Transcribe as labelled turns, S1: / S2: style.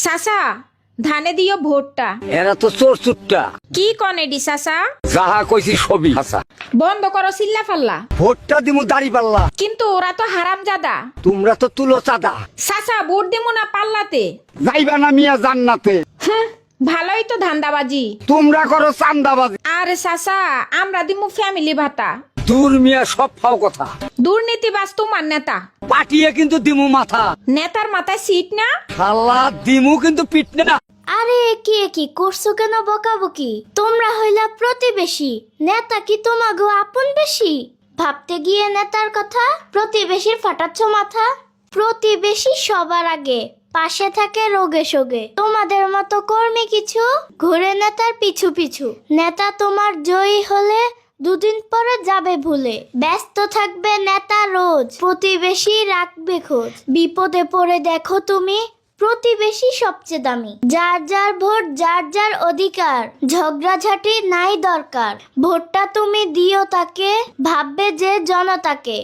S1: চাচা ধানে দিও ভোটটা।
S2: এরা তো চোর চুট্টা।
S1: কি কনেডি চাচা?
S2: যাহা কইছি সবই হাসা।
S1: বন্ধ করো চিল্লা ফাল্লা।
S2: ভোটটা দিমু দাড়ি পাল্লা।
S1: কিন্তু ওরা তো হারামজাদা।
S2: তোমরা তো তুলো চাঁদা।
S1: চাচা ভোট দেবো না পাল্লাতে।
S2: যাইবা না মিয়া জান্নাতে।
S1: ভালোই তো ধান্দাবাজি।
S2: তোমরা করো চান্দাবাজি।
S1: আরে চাচা আমরা দিমু ফ্যামিলি ভাতা।
S2: দূর মিয়া সব ফাও কথা।
S1: দুর্নীতিবাজ তোমার নেতা।
S2: পাটিয়ে কিন্তু দিমু মাথা।
S1: নেতার মাথায় সিট না।
S2: শালা দিমু কিন্তু পিট না।
S3: আরে কি করছো কেন বকাবকি? তোমরা হইলা প্রতিবেশী, নেতা কি তোমাগো আপন বেশি? ভাবতে গিয়ে নেতার কথা, প্রতিবেশীর ফাটাচ্ছ মাথা। প্রতিবেশী সবার আগে, পাশে থাকে রোগে শোগে। তোমাদের মতো কর্মী কিছু ঘুরে নেতার পিছু পিছু। নেতা তোমার জয়ী হলে দুদিন পরে যাবে ভুলে। ব্যস্ত থাকবে নেতা রোজ, প্রতিবেশী রাখবে খোঁজ। বিপদে পড়ে দেখো তুমি, প্রতিবেশী সবচেয়ে দামি। যার যার ভোট, যার যার অধিকার, ঝগড়াঝাটি নাই দরকার। ভোটটা তুমি দিও তাকে, ভাববে যে জনতাকে।